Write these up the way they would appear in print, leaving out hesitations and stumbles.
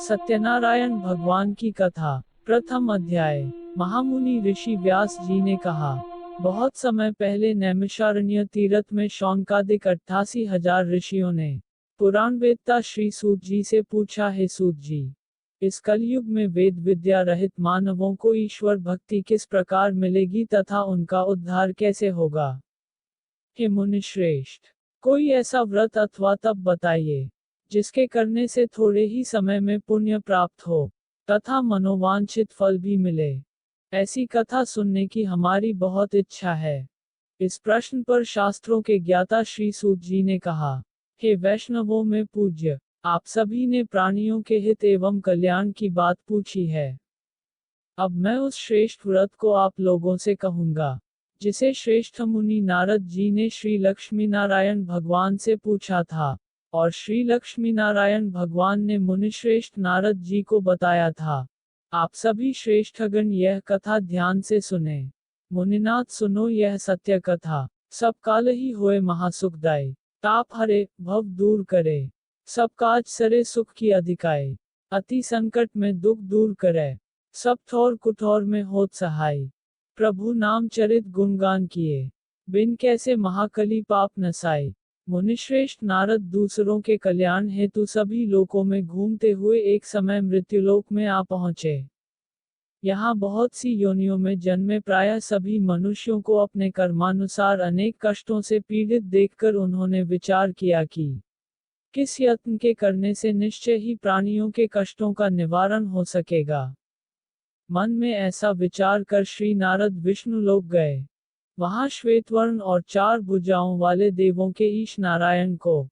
सत्यनारायण भगवान की कथा। प्रथम अध्याय। महामुनि ऋषि व्यास जी ने कहा, बहुत समय पहले नैमिषारण्य तीर्थ में शौनकादिक 88,000 ऋषियों ने पुराण वेदता श्री सूत जी से पूछा, हे सूत जी, इस कलयुग में वेद विद्या रहित मानवों को ईश्वर भक्ति किस प्रकार मिलेगी तथा उनका उद्धार कैसे होगा। हे मुनिश्रेष्ठ, कोई ऐसा व्रत अथवा तप बताइए जिसके करने से थोड़े ही समय में पुण्य प्राप्त हो तथा मनोवांछित फल भी मिले। ऐसी कथा सुनने की हमारी बहुत इच्छा है। इस प्रश्न पर शास्त्रों के ज्ञाता श्री सूत जी ने कहा, हे वैष्णवों में पूज्य, आप सभी ने प्राणियों के हित एवं कल्याण की बात पूछी है। अब मैं उस श्रेष्ठ व्रत को आप लोगों से कहूंगा जिसे श्रेष्ठ मुनि नारद जी ने श्री लक्ष्मी नारायण भगवान से पूछा था, और श्री लक्ष्मी नारायण भगवान ने मुनिश्रेष्ठ नारद जी को बताया था। आप सभी श्रेष्ठगण यह कथा ध्यान से सुने। मुनिनाथ सुनो यह सत्य कथा। सब काल ही होए महासुखदायी, ताप हरे भव दूर करे, सब काज सरे सुख की अधिकाय, अति संकट में दुख दूर करे, सब ठौर कुठौर में होत सहाय, प्रभु नाम चरित गुणगान किए, बिन कैसे महाकली पाप नसाए। मुनिश्रेष्ठ नारद दूसरों के कल्याण हेतु सभी लोकों में घूमते हुए एक समय मृत्युलोक में आ पहुंचे। यहाँ बहुत सी योनियों में जन्मे प्रायः सभी मनुष्यों को अपने कर्मानुसार अनेक कष्टों से पीड़ित देखकर उन्होंने विचार किया कि किस यत्न के करने से निश्चय ही प्राणियों के कष्टों का निवारण हो सकेगा। मन में ऐसा विचार कर श्री नारद विष्णु लोक गए। वहां श्वेतवर्ण और 4 भुजाओं वाले देवों के ईश नारायण को,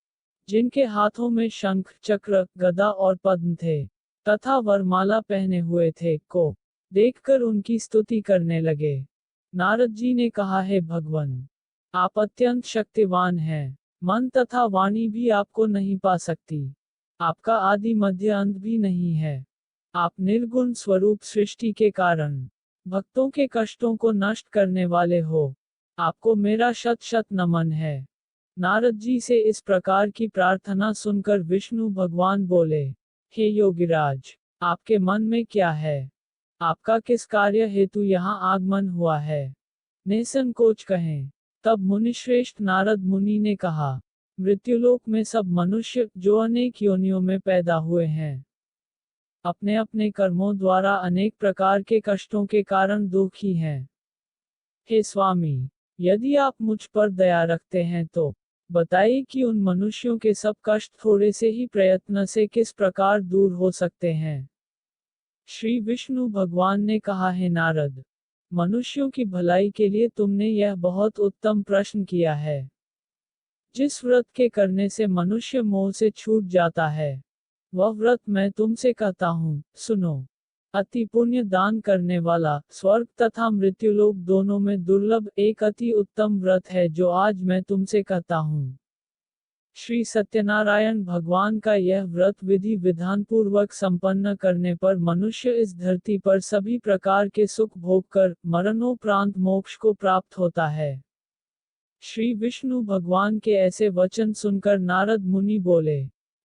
जिनके हाथों में शंख चक्र गदा और पद्म थे तथा वरमाला पहने हुए थे, को देखकर उनकी स्तुति करने लगे। नारद जी ने कहा, हे भगवान, आप अत्यंत शक्तिवान हैं, मन तथा वाणी भी आपको नहीं पा सकती, आपका आदि मध्य अंत भी नहीं है, आप निर्गुण स्वरूप सृष्टि के कारण भक्तों के कष्टों को नष्ट करने वाले हो, आपको मेरा शत शत नमन है। नारद जी से इस प्रकार की प्रार्थना सुनकर विष्णु भगवान बोले, हे योगिराज, आपके मन में क्या है, आपका किस कार्य हेतु यहाँ आगमन हुआ है, निसंकोच कहें। तब मुनिश्रेष्ठ नारद मुनि ने कहा, मृत्युलोक में सब मनुष्य जो अनेक योनियों में पैदा हुए हैं, अपने अपने कर्मों द्वारा अनेक प्रकार के कष्टों के कारण दुखी हैं। हे स्वामी, यदि आप मुझ पर दया रखते हैं तो बताइए कि उन मनुष्यों के सब कष्ट थोड़े से ही प्रयत्न से किस प्रकार दूर हो सकते हैं। श्री विष्णु भगवान ने कहा, हे नारद, मनुष्यों की भलाई के लिए तुमने यह बहुत उत्तम प्रश्न किया है। जिस व्रत के करने से मनुष्य मोह से छूट जाता है, वह व्रत मैं तुमसे कहता हूँ, सुनो। अति पुण्य दान करने वाला, स्वर्ग तथा मृत्युलोक दोनों में दुर्लभ एक अति उत्तम व्रत है जो आज मैं तुमसे कहता हूँ। श्री सत्यनारायण भगवान का यह व्रत विधि विधान पूर्वक संपन्न करने पर मनुष्य इस धरती पर सभी प्रकार के सुख भोग कर मरणोपरांत मोक्ष को प्राप्त होता है। श्री विष्णु भगवान के ऐसे वचन सुनकर नारद मुनि बोले,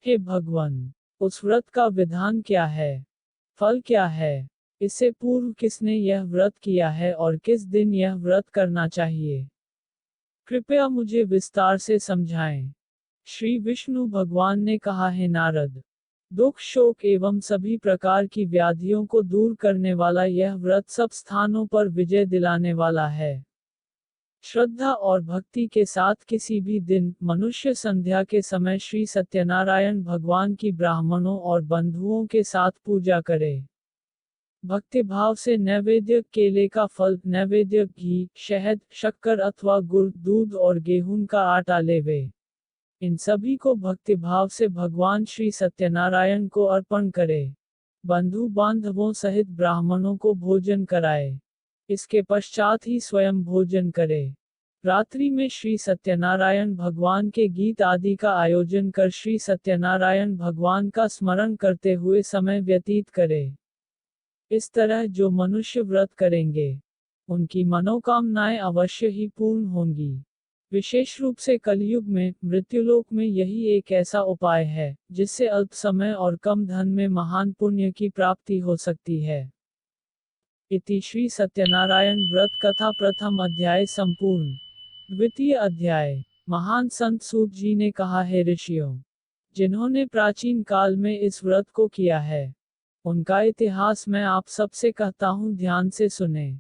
हे भगवान, उस व्रत का विधान क्या है, फल क्या है, इससे पूर्व किसने यह व्रत किया है और किस दिन यह व्रत करना चाहिए, कृपया मुझे विस्तार से समझाएं। श्री विष्णु भगवान ने कहा, हे नारद, दुख शोक एवं सभी प्रकार की व्याधियों को दूर करने वाला यह व्रत सब स्थानों पर विजय दिलाने वाला है। श्रद्धा और भक्ति के साथ किसी भी दिन मनुष्य संध्या के समय श्री सत्यनारायण भगवान की ब्राह्मणों और बंधुओं के साथ पूजा करे। भक्तिभाव से नैवेद्य केले का फल, नैवेद्य घी, शहद, शक्कर अथवा गुड़, दूध और गेहूं का आटा लेवे। इन सभी को भक्तिभाव से भगवान श्री सत्यनारायण को अर्पण करे। बंधु बांधवों सहित ब्राह्मणों को भोजन कराए। इसके पश्चात ही स्वयं भोजन करे। रात्रि में श्री सत्यनारायण भगवान के गीत आदि का आयोजन कर श्री सत्यनारायण भगवान का स्मरण करते हुए समय व्यतीत करे। इस तरह जो मनुष्य व्रत करेंगे, उनकी मनोकामनाएं अवश्य ही पूर्ण होंगी। विशेष रूप से कलयुग में, मृत्युलोक में यही एक ऐसा उपाय है, जिससे अल्प समय और कम धन में महान पुण्य की प्राप्ति हो सकती है। इति श्री सत्यनारायण व्रत कथा प्रथम अध्याय संपूर्ण। द्वितीय अध्याय। महान संत सूत जी ने कहा है ऋषियों, जिन्होंने प्राचीन काल में इस व्रत को किया है, उनका इतिहास मैं आप सबसे कहता हूँ, ध्यान से सुने।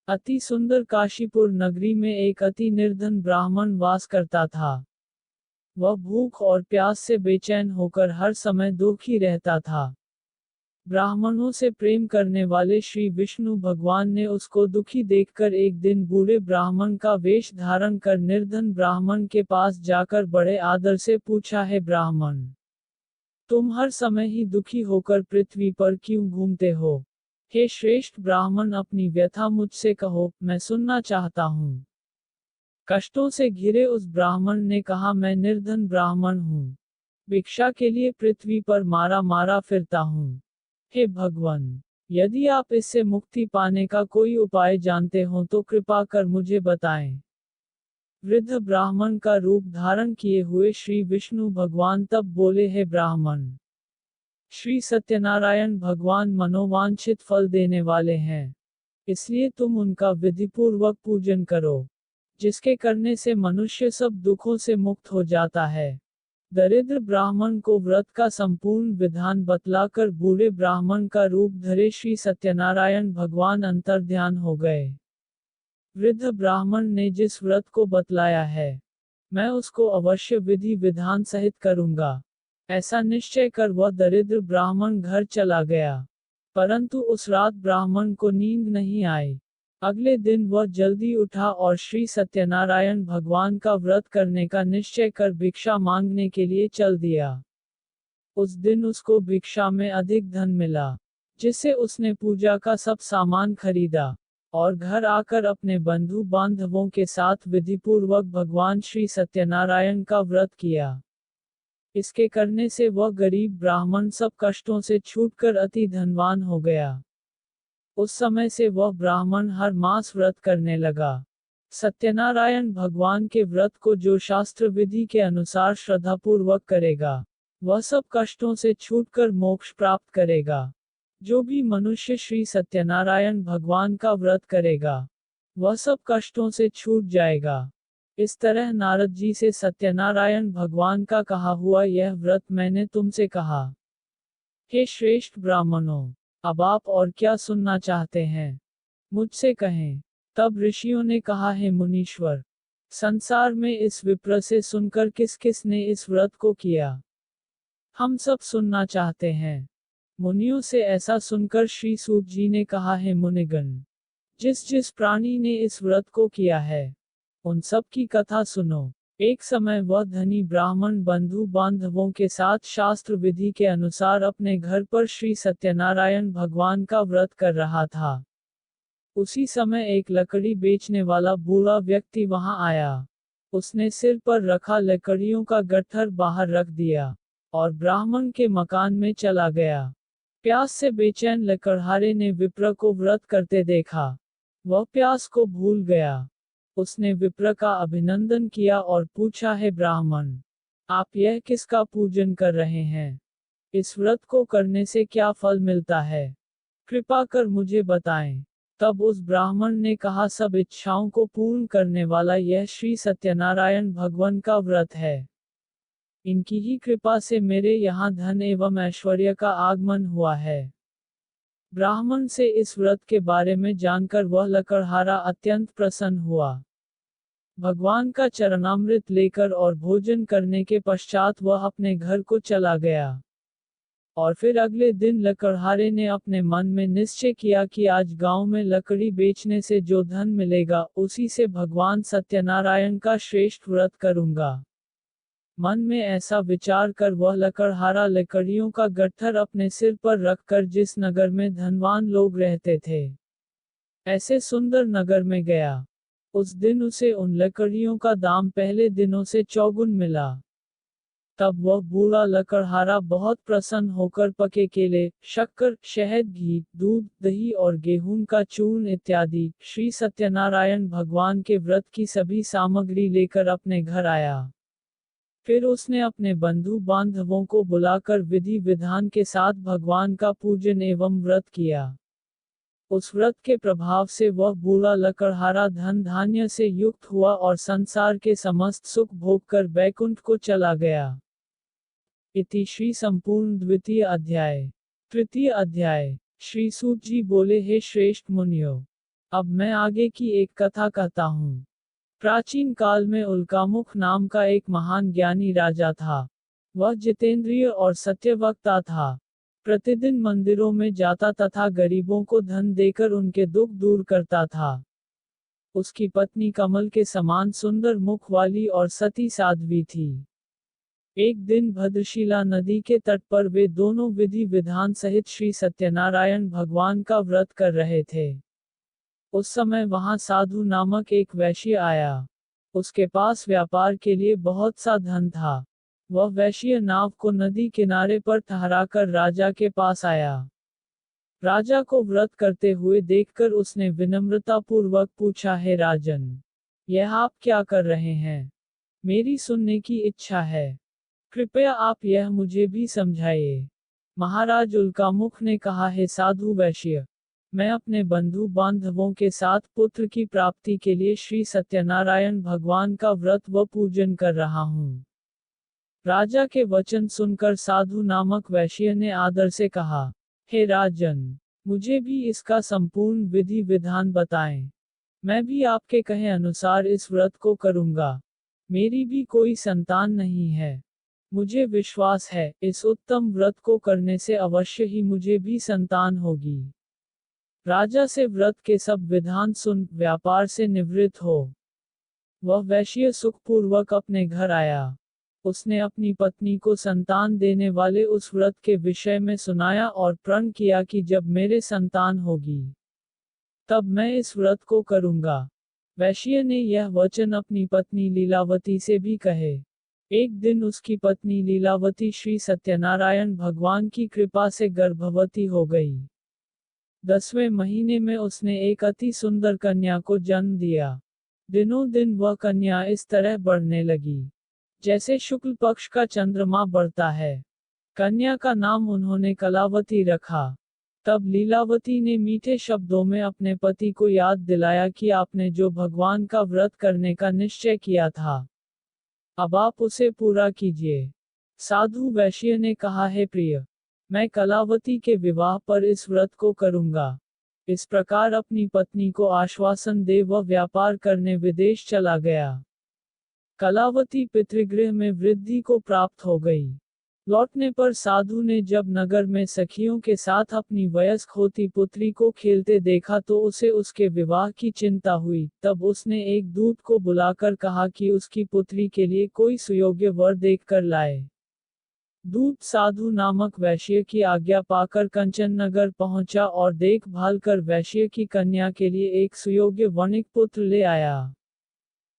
अति सुंदर काशीपुर नगरी में एक अति निर्धन ब्राह्मण वास करता था। वह भूख और प्यास से बेचैन होकर हर समय दुखी रहता था। ब्राह्मणों से प्रेम करने वाले श्री विष्णु भगवान ने उसको दुखी देखकर एक दिन बूढ़े ब्राह्मण का वेश धारण कर निर्धन ब्राह्मण के पास जाकर बड़े आदर से पूछा, है ब्राह्मण, तुम हर समय ही दुखी होकर पृथ्वी पर क्यों घूमते हो? हे श्रेष्ठ ब्राह्मण, अपनी व्यथा मुझसे कहो, मैं सुनना चाहता हूँ। कष्टों से घिरे उस ब्राह्मण ने कहा, मैं निर्धन ब्राह्मण हूँ, भिक्षा के लिए पृथ्वी पर मारा मारा फिरता हूँ। हे भगवान, यदि आप इससे मुक्ति पाने का कोई उपाय जानते हो तो कृपा कर मुझे बताएं। वृद्ध ब्राह्मण का रूप धारण किए हुए श्री विष्णु भगवान तब बोले, हे ब्राह्मण, श्री सत्यनारायण भगवान मनोवांछित फल देने वाले हैं, इसलिए तुम उनका विधिपूर्वक पूजन करो, जिसके करने से मनुष्य सब दुखों से मुक्त हो जाता है। दरिद्र ब्राह्मण को व्रत का संपूर्ण विधान बतलाकर बूढ़े ब्राह्मण का रूप धरे श्री सत्यनारायण भगवान अंतर्ध्यान हो गए। वृद्ध ब्राह्मण ने जिस व्रत को बतलाया है, मैं उसको अवश्य विधि विधान सहित करूंगा, ऐसा निश्चय कर वह दरिद्र ब्राह्मण घर चला गया। परंतु उस रात ब्राह्मण को नींद नहीं आई। अगले दिन वह जल्दी उठा और श्री सत्यनारायण भगवान का व्रत करने का निश्चय कर भिक्षा मांगने के लिए चल दिया। उस दिन उसको भिक्षा में अधिक धन मिला, जिससे उसने पूजा का सब सामान खरीदा और घर आकर अपने बंधु बांधवों के साथ विधिपूर्वक भगवान श्री सत्यनारायण का व्रत किया। इसके करने से वह गरीब ब्राह्मण सब कष्टों से छूटकर अति धनवान हो गया। उस समय से वह ब्राह्मण हर मास व्रत करने लगा। सत्यनारायण भगवान के व्रत को जो शास्त्र विधि के अनुसार श्रद्धापूर्वक करेगा, वह सब कष्टों से छूटकर मोक्ष प्राप्त करेगा। जो भी मनुष्य श्री सत्यनारायण भगवान का व्रत करेगा, वह सब कष्टों से छूट जाएगा। इस तरह नारद जी से सत्यनारायण भगवान का कहा हुआ यह व्रत मैंने तुमसे कहा। हे श्रेष्ठ ब्राह्मणों, अब आप और क्या सुनना चाहते हैं, मुझसे कहें। तब ऋषियों ने कहा, है मुनीश्वर, संसार में इस विप्र से सुनकर किस किस ने इस व्रत को किया, हम सब सुनना चाहते हैं। मुनियों से ऐसा सुनकर श्री सूत जी ने कहा, है मुनिगण, जिस जिस प्राणी ने इस व्रत को किया है, उन सब की कथा सुनो। एक समय वह धनी ब्राह्मण बंधु बांधवों के साथ शास्त्र विधि के अनुसार अपने घर पर श्री सत्यनारायण भगवान का व्रत कर रहा था। उसी समय एक लकड़ी बेचने वाला बूढ़ा व्यक्ति वहां आया। उसने सिर पर रखा लकड़ियों का गट्ठर बाहर रख दिया और ब्राह्मण के मकान में चला गया। प्यास से बेचैन लकड़हारे ने विप्र को व्रत करते देखा। वह प्यास को भूल गया। उसने विप्र का अभिनंदन किया और पूछा, है ब्राह्मण, आप यह किसका पूजन कर रहे हैं? इस व्रत को करने से क्या फल मिलता है? कृपा कर मुझे बताएं। तब उस ब्राह्मण ने कहा, सब इच्छाओं को पूर्ण करने वाला यह श्री सत्यनारायण भगवान का व्रत है। इनकी ही कृपा से मेरे यहाँ धन एवं ऐश्वर्य का आगमन हुआ है। ब्राह्मण से इस व्रत के बारे में जानकर वह लकड़हारा अत्यंत प्रसन्न हुआ। भगवान का चरणामृत लेकर और भोजन करने के पश्चात वह अपने घर को चला गया। और फिर अगले दिन लकड़हारे ने अपने मन में निश्चय किया कि आज गांव में लकड़ी बेचने से जो धन मिलेगा, उसी से भगवान सत्यनारायण का श्रेष्ठ व्रत करूंगा। मन में ऐसा विचार कर वह लकड़हारा लकड़ियों का गट्ठर अपने सिर पर रखकर जिस नगर में धनवान लोग रहते थे, ऐसे सुंदर नगर में गया। उस दिन उसे उन लकड़ियों का दाम पहले दिनों से चौगुन मिला। तब वह बूढ़ा लकड़हारा बहुत प्रसन्न होकर पके केले, शक्कर, शहद, घी, दूध, दही और गेहूं का चूर्ण इत्यादि श्री सत्यनारायण भगवान के व्रत की सभी सामग्री लेकर अपने घर आया। फिर उसने अपने बंधु बांधवों को बुलाकर विधि विधान के साथ भगवान का पूजन एवं व्रत किया। उस व्रत के प्रभाव से वह बूढ़ा लकड़हारा धन धान्य से युक्त हुआ और संसार के समस्त सुख भोग कर बैकुंठ को चला गया। इति श्री संपूर्ण द्वितीय अध्याय। तृतीय अध्याय। श्री सूत जी बोले, हे श्रेष्ठ मुनियों, अब मैं आगे की एक कथा कहता हूँ। प्राचीन काल में उल्कामुख नाम का एक महान ज्ञानी राजा था। वह जितेंद्रिय और सत्यवक्ता था। प्रतिदिन मंदिरों में जाता तथा गरीबों को धन देकर उनके दुख दूर करता था। उसकी पत्नी कमल के समान सुंदर मुख वाली और सती साध्वी थी। एक दिन भद्रशिला नदी के तट पर वे दोनों विधि विधान सहित श्री सत्यनारायण भगवान का व्रत कर रहे थे। उस समय वहां साधु नामक एक वैश्य आया। उसके पास व्यापार के लिए बहुत सा धन था। वह वैश्य नाव को नदी किनारे पर ठहराकर राजा के पास आया। राजा को व्रत करते हुए देखकर उसने विनम्रता पूर्वक पूछा, हे राजन, यह आप क्या कर रहे हैं? मेरी सुनने की इच्छा है। कृपया आप यह मुझे भी समझाइए। महाराज उल्कामुख ने कहा, हे साधु वैश्य, मैं अपने बंधु बांधवों के साथ पुत्र की प्राप्ति के लिए श्री सत्यनारायण भगवान का व्रत व पूजन कर रहा हूँ। राजा के वचन सुनकर साधु नामक वैश्य ने आदर से कहा, हे राजन, मुझे भी इसका संपूर्ण विधि विधान बताएं। मैं भी आपके कहे अनुसार इस व्रत को करूंगा। मेरी भी कोई संतान नहीं है। मुझे विश्वास है, इस उत्तम व्रत को करने से अवश्य ही मुझे भी संतान होगी। राजा से व्रत के सब विधान सुन व्यापार से निवृत्त हो वह वैश्य सुखपूर्वक अपने घर आया। उसने अपनी पत्नी को संतान देने वाले उस व्रत के विषय में सुनाया और प्रण किया कि जब मेरे संतान होगी तब मैं इस व्रत को करूंगा। वैश्य ने यह वचन अपनी पत्नी लीलावती से भी कहे। एक दिन उसकी पत्नी लीलावती श्री सत्यनारायण भगवान की कृपा से गर्भवती हो गई। 10वें महीने में उसने एक अति सुंदर कन्या को जन्म दिया। दिनों दिन वह कन्या इस तरह बढ़ने लगी जैसे शुक्ल पक्ष का चंद्रमा बढ़ता है। कन्या का नाम उन्होंने कलावती रखा। तब लीलावती ने मीठे शब्दों में अपने पति को याद दिलाया कि आपने जो भगवान का व्रत करने का निश्चय किया था, अब आप उसे पूरा कीजिए। साधु वैश्य ने कहा, हे प्रिय, मैं कलावती के विवाह पर इस व्रत को करूंगा। इस प्रकार अपनी पत्नी को आश्वासन दे वह व्यापार करने विदेश चला गया। कलावती पितृगृह में वृद्धि को प्राप्त हो गई। लौटने पर साधु ने जब नगर में सखियों के साथ अपनी वयस्क होती पुत्री को खेलते देखा तो उसे उसके विवाह की चिंता हुई। तब उसने एक दूत को बुलाकर कहा कि उसकी पुत्री के लिए कोई सुयोग्य वर देखकर लाए। दूत साधु नामक वैश्य की आज्ञा पाकर कंचन नगर पहुंचा और देखभाल कर वैश्य की कन्या के लिए एक सुयोग्य वणिक पुत्र ले आया।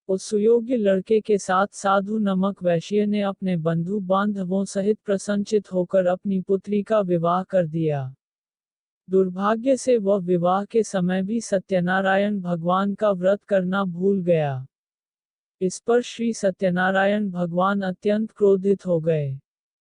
उस सुयोग्य लड़के के साथ साधु नामक वैश्य ने अपने बंधु बांधवों सहित प्रसन्नचित होकर अपनी पुत्री का विवाह कर दिया। दुर्भाग्य से वह विवाह के समय भी सत्यनारायण भगवान का व्रत करना भूल गया। इस पर श्री सत्यनारायण भगवान अत्यंत क्रोधित हो गए।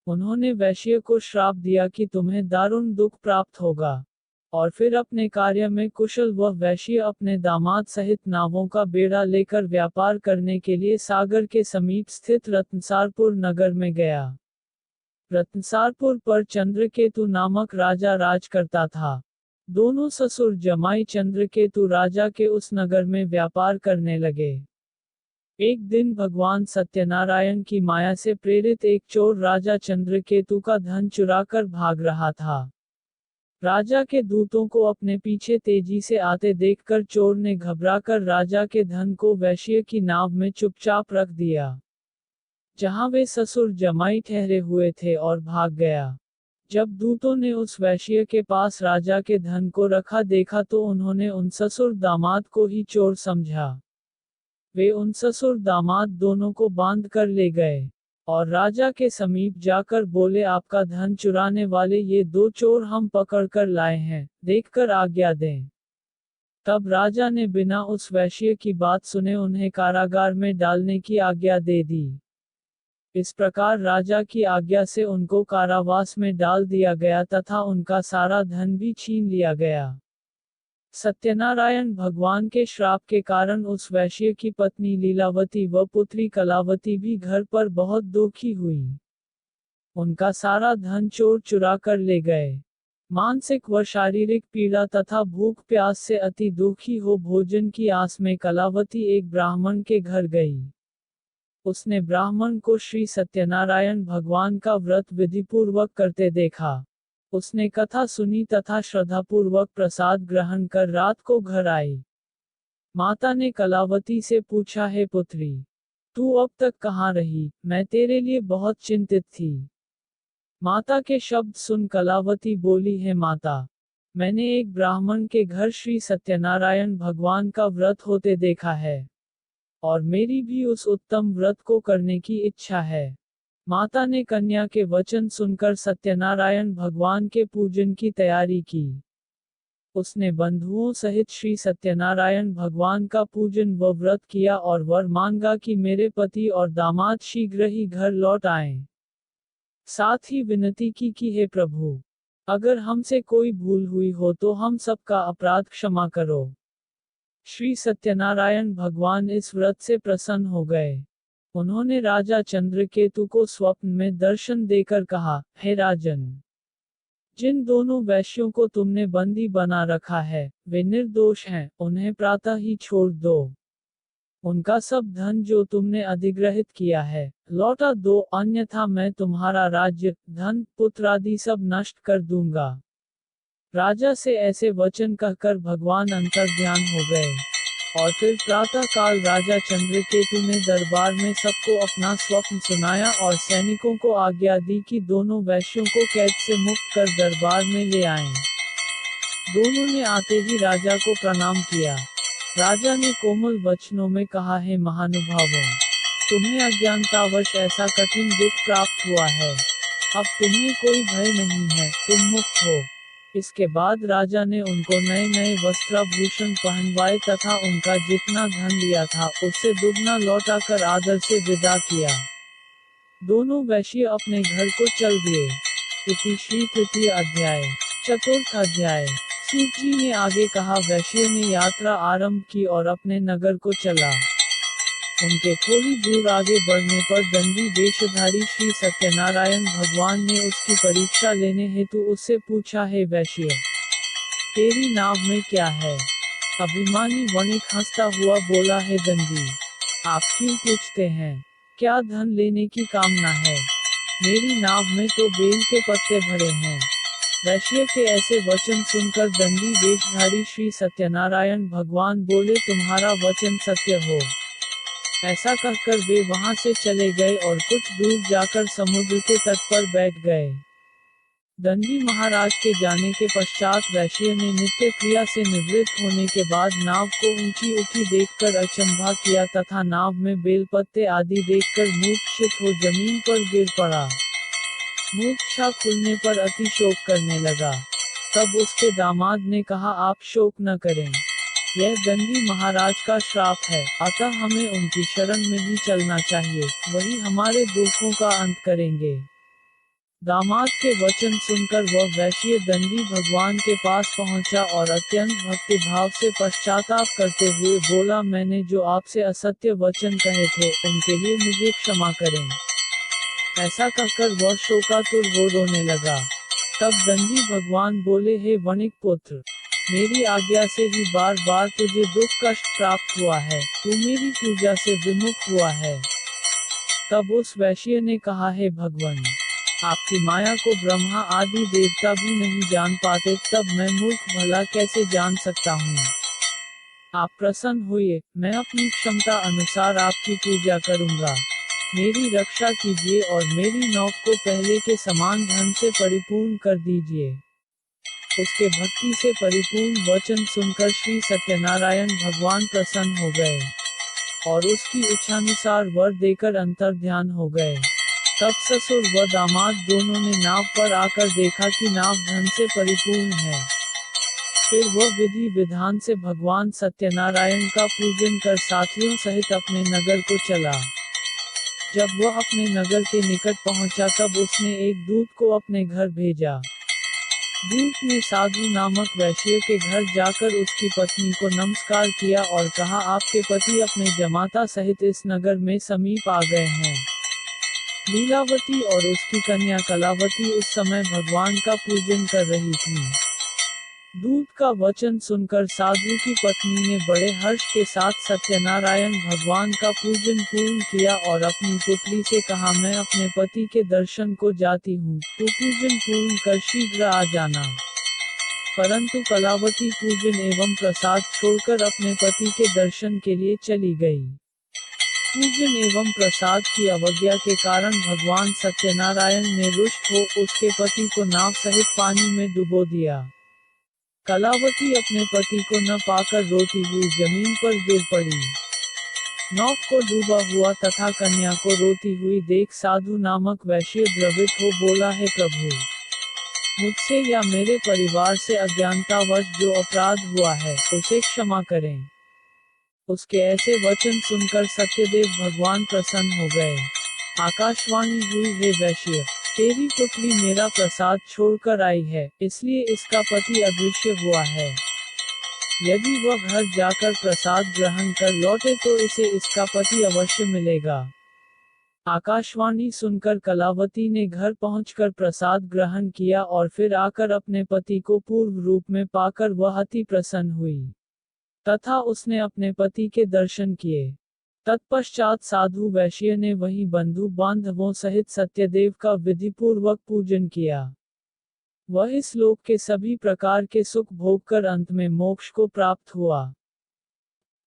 उन्होंने वैश्य को श्राप दिया कि तुम्हें दारुण दुख प्राप्त होगा, और फिर अपने कार्य में कुशल वह वैश्य अपने दामाद सहित नावों का बेड़ा लेकर व्यापार करने के लिए सागर के समीप स्थित रत्नसारपुर नगर में गया। रत्नसारपुर पर चंद्रकेतु नामक राजा राज करता था। दोनों ससुर जमाई चंद्रकेतु राजा के उस नगर में व्यापार करने लगे। एक दिन भगवान सत्यनारायण की माया से प्रेरित एक चोर राजा चंद्रकेतु का धन चुराकर भाग रहा था। राजा के दूतों को अपने पीछे तेजी से आते देखकर चोर ने घबराकर राजा के धन को वैश्य की नाव में चुपचाप रख दिया, जहां वे ससुर जमाई ठहरे हुए थे, और भाग गया। जब दूतों ने उस वैश्य के पास राजा के धन को रखा देखा तो उन्होंने उन ससुर दामाद को ही चोर समझा। वे उन ससुर दामाद दोनों को बांध कर ले गए। और राजा के समीप जाकर बोले, आपका धन चुराने वाले ये दो चोर हम पकड़ कर लाए हैं, देखकर आज्ञा दें। तब राजा ने बिना उस वैश्य की बात सुने उन्हें कारागार में डालने की आज्ञा दे दी। इस प्रकार राजा की आज्ञा से उनको कारावास में डाल दिया गया तथा उनका सारा धन भी छीन लिया गया। सत्यनारायण भगवान के श्राप के कारण उस वैश्य की पत्नी लीलावती व पुत्री कलावती भी घर पर बहुत दुखी हुई। उनका सारा धन चोर चुरा कर ले गए। मानसिक व शारीरिक पीड़ा तथा भूख प्यास से अति दुखी हो भोजन की आस में कलावती एक ब्राह्मण के घर गई। उसने ब्राह्मण को श्री सत्यनारायण भगवान का व्रत विधिपूर्वक करते देखा। उसने कथा सुनी तथा श्रद्धापूर्वक प्रसाद ग्रहण कर रात को घर आई। माता ने कलावती से पूछा, हे पुत्री, तू अब तक कहाँ रही? मैं तेरे लिए बहुत चिंतित थी। माता के शब्द सुन कलावती बोली, है माता, मैंने एक ब्राह्मण के घर श्री सत्यनारायण भगवान का व्रत होते देखा है, और मेरी भी उस उत्तम व्रत को करने की इच्छा है। माता ने कन्या के वचन सुनकर सत्यनारायण भगवान के पूजन की तैयारी की। उसने बंधुओं सहित श्री सत्यनारायण भगवान का पूजन व व्रत किया और वर मांगा कि मेरे पति और दामाद शीघ्र ही घर लौट आएं। साथ ही विनती की कि हे प्रभु, अगर हमसे कोई भूल हुई हो तो हम सबका अपराध क्षमा करो। श्री सत्यनारायण भगवान इस व्रत से प्रसन्न हो गए। उन्होंने राजा चंद्रकेतु को स्वप्न में दर्शन देकर कहा, हे राजन, जिन दोनों वैश्यों को तुमने बंदी बना रखा है, वे निर्दोष हैं, उन्हें प्रातः ही छोड़ दो। उनका सब धन जो तुमने अधिग्रहित किया है, लौटा दो, अन्यथा मैं तुम्हारा राज्य, धन, पुत्र आदि सब नष्ट कर दूंगा। राजा से ऐसे वचन कहकर भगवान अंतर्ध्यान हो गए। और फिर प्रातः काल राजा चंद्रकेतु ने दरबार में सबको अपना स्वप्न सुनाया और सैनिकों को आज्ञा दी कि दोनों वैश्यों को कैद से मुक्त कर दरबार में ले आएं। दोनों ने आते ही राजा को प्रणाम किया। राजा ने कोमल वचनों में कहा, हे महानुभावों, तुम्हें अज्ञानतावश ऐसा कठिन दुख प्राप्त हुआ है। अब तुम्हें कोई भय नहीं है, तुम मुक्त हो। इसके बाद राजा ने उनको नए नए वस्त्राभूषण पहनवाए तथा उनका जितना धन लिया था उससे दुगना लौटाकर आदर से विदा किया। दोनों वैश्य अपने घर को चल दिए। इति श्री तृतीय अध्याय। चतुर्थ अध्याय। सूत जी ने आगे कहा, वैश्य ने यात्रा आरंभ की और अपने नगर को चला। उनके थोड़ी दूर आगे बढ़ने पर दंडी वेशधारी श्री सत्यनारायण भगवान ने उसकी परीक्षा लेने हेतु उससे पूछा, हे वैश्य, तेरी नाव में क्या है? अभिमानी वणिक हंसता हुआ बोला, हे दंडी, आप क्यों पूछते हैं? क्या धन लेने की कामना है? मेरी नाव में तो बेल के पत्ते भरे हैं। वैश्य के ऐसे वचन सुनकर दंडी वेशधारी श्री सत्यनारायण भगवान बोले, तुम्हारा वचन सत्य हो। ऐसा कहकर वे वहां से चले गए और कुछ दूर जाकर समुद्र के तट पर बैठ गए। दंडी महाराज के जाने के पश्चात वैश्य ने नित्य क्रिया से निवृत्त होने के बाद नाव को ऊंची उठी देखकर अचंभा किया तथा नाव में बेलपत्ते आदि देखकर मूर्छित हो जमीन पर गिर पड़ा। मूर्छा खुलने पर अति शोक करने लगा। तब उसके दामाद ने कहा, आप शोक न करें, यह दंडी महाराज का श्राप है, अतः हमें उनकी शरण में ही चलना चाहिए, वही हमारे दुखों का अंत करेंगे। दामाद के वचन सुनकर वह वैश्य दंडी भगवान के पास पहुंचा और अत्यंत भक्तिभाव से पश्चाताप करते हुए बोला, मैंने जो आपसे असत्य वचन कहे थे उनके लिए मुझे क्षमा करें। ऐसा कहकर वह शोकातुर हो रोने लगा। तब दंडी भगवान बोले, हे वणिक पुत्र, मेरी आज्ञा से ही बार बार तुझे दुख कष्ट प्राप्त हुआ है, तू मेरी पूजा से विमुख हुआ है। तब उस वैश्य ने कहा, हे भगवान, आपकी माया को ब्रह्मा आदि देवता भी नहीं जान पाते, तब मैं मूर्ख भला कैसे जान सकता हूँ। आप प्रसन्न होइए, मैं अपनी क्षमता अनुसार आपकी पूजा करूँगा। मेरी रक्षा कीजिए और मेरी नौक को पहले के समान धन से परिपूर्ण कर दीजिए। उसके भक्ति से परिपूर्ण वचन सुनकर श्री सत्यनारायण भगवान प्रसन्न हो गए और उसकी इच्छानुसार वर देकर अंतर्ध्यान हो गए। तब ससुर व दामाद दोनों ने नाव पर आकर देखा कि नाव धन से परिपूर्ण है। फिर वह विधि विधान से भगवान सत्यनारायण का पूजन कर साथियों सहित अपने नगर को चला। जब वह अपने नगर के निकट पहुंचा तब उसने एक दूत को अपने घर भेजा। दूत ने साधु नामक वैश्य के घर जाकर उसकी पत्नी को नमस्कार किया और कहा, आपके पति अपने जमाता सहित इस नगर में समीप आ गए हैं। लीलावती और उसकी कन्या कलावती उस समय भगवान का पूजन कर रही थी। दूत का वचन सुनकर साधु की पत्नी ने बड़े हर्ष के साथ सत्यनारायण भगवान का पूजन पूर्ण किया और अपनी पुत्री से कहा, मैं अपने पति के दर्शन को जाती हूँ, तो पूजन पूर्ण कर शीघ्र आ जाना। परंतु कलावती पूजन एवं प्रसाद छोड़कर अपने पति के दर्शन के लिए चली गई। पूजन एवं प्रसाद की अवज्ञा के कारण भगवान सत्यनारायण ने रुष्ट हो उसके पति को नाव सहित पानी में डुबो दिया। कलावती अपने पति को न पाकर रोती हुई जमीन पर गिर पड़ी। नौक को डूबा हुआ तथा कन्या को रोती हुई देख साधु नामक वैश्य द्रवित हो बोला, हे प्रभु, मुझसे या मेरे परिवार से अज्ञानतावश जो अपराध हुआ है उसे क्षमा करें। उसके ऐसे वचन सुनकर सत्यदेव भगवान प्रसन्न हो गए। आकाशवाणी हुई, हे वैश्य, तेरी पुत्री मेरा प्रसाद छोड़कर आई है, इसलिए इसका पति अदृश्य हुआ है। यदि वह घर जाकर प्रसाद ग्रहण कर लौटे तो इसे इसका पति अवश्य मिलेगा। आकाशवाणी सुनकर कलावती ने घर पहुंचकर प्रसाद ग्रहण किया और फिर आकर अपने पति को पूर्व रूप में पाकर वह अति प्रसन्न हुई तथा उसने अपने पति के दर्शन किए। तत्पश्चात साधु वैश्य ने वहीं बंधु बांधवों सहित सत्यदेव का विधिपूर्वक पूजन किया। वह इस लोक के सभी प्रकार के सुख भोग कर अंत में मोक्ष को प्राप्त हुआ।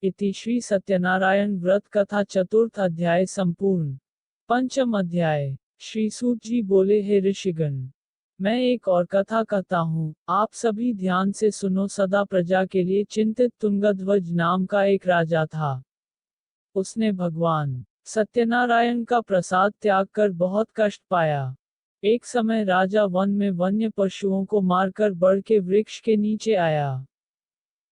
इति श्री सत्यनारायण व्रत कथा चतुर्थ अध्याय संपूर्ण। पंचम अध्याय। श्री सूत जी बोले, हे ऋषिगण, मैं एक और कथा कहता हूँ, आप सभी ध्यान से सुनो। सदा प्रजा के लिए चिंतित तुंगध्वज नाम का एक राजा था। उसने भगवान सत्यनारायण का प्रसाद त्याग कर बहुत कष्ट पाया। एक समय राजा वन में वन्य पशुओं को मारकर बड़ के वृक्ष के नीचे आया।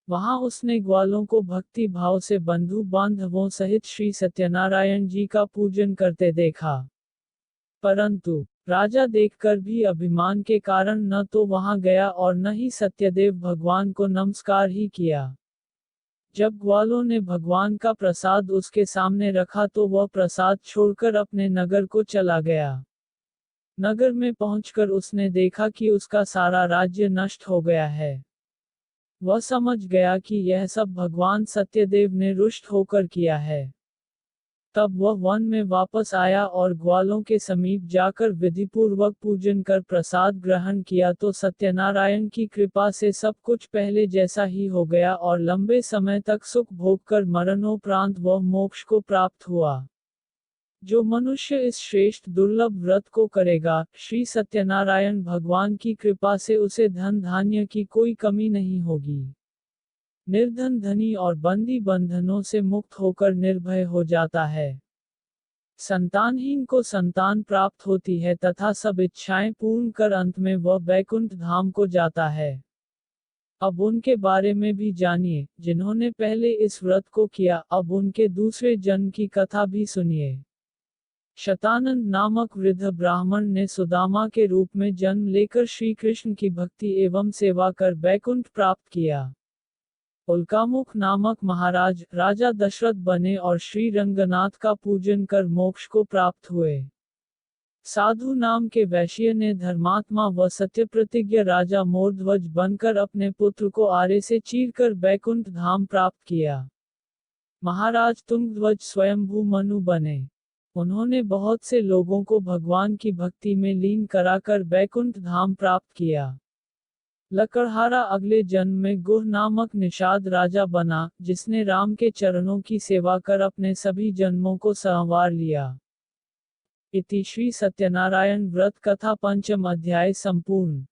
वहां उसने ग्वालों को भक्ति भाव से बंधु बांधवों सहित श्री सत्यनारायण जी का पूजन करते देखा। परंतु राजा देखकर भी अभिमान के कारण न तो वहां गया और न ही सत्यदेव भगवान को नमस्कार ही किया। जब ग्वालों ने भगवान का प्रसाद उसके सामने रखा तो वह प्रसाद छोड़कर अपने नगर को चला गया। नगर में पहुंचकर उसने देखा कि उसका सारा राज्य नष्ट हो गया है। वह समझ गया कि यह सब भगवान सत्यदेव ने रुष्ट होकर किया है। तब वह वन में वापस आया और ग्वालों के समीप जाकर विधिपूर्वक पूजन कर प्रसाद ग्रहण किया तो सत्यनारायण की कृपा से सब कुछ पहले जैसा ही हो गया और लंबे समय तक सुख भोग कर मरणोपरांत वह मोक्ष को प्राप्त हुआ। जो मनुष्य इस श्रेष्ठ दुर्लभ व्रत को करेगा, श्री सत्यनारायण भगवान की कृपा से उसे धन धान्य की कोई कमी नहीं होगी। निर्धन धनी और बंदी बंधनों से मुक्त होकर निर्भय हो जाता है। संतानहीन को संतान प्राप्त होती है तथा सब इच्छाएं पूर्ण कर अंत में वह वैकुंठ धाम को जाता है। अब उनके बारे में भी जानिए, जिन्होंने पहले इस व्रत को किया। अब उनके दूसरे जन्म की कथा भी सुनिए। शतानंद नामक वृद्ध ब्राह्मण ने सुदामा के रूप में जन्म लेकर श्री कृष्ण की भक्ति एवं सेवा कर वैकुंठ प्राप्त किया। उल्कामुख नामक महाराज राजा दशरथ बने और श्री रंगनाथ का पूजन कर मोक्ष को प्राप्त हुए। साधु नाम के वैश्य ने धर्मात्मा व सत्यप्रतिज्ञ राजा मोरध्वज बनकर अपने पुत्र को आरे से चीरकर वैकुंठ धाम प्राप्त किया। महाराज तुंगध्वज स्वयंभू मनु बने। उन्होंने बहुत से लोगों को भगवान की भक्ति में लीन कराकर वैकुंठ धाम प्राप्त किया। लकड़हारा अगले जन्म में गुह नामक निषाद राजा बना, जिसने राम के चरणों की सेवा कर अपने सभी जन्मों को संवार लिया। इति श्री सत्यनारायण व्रत कथा पंचम अध्याय संपूर्ण।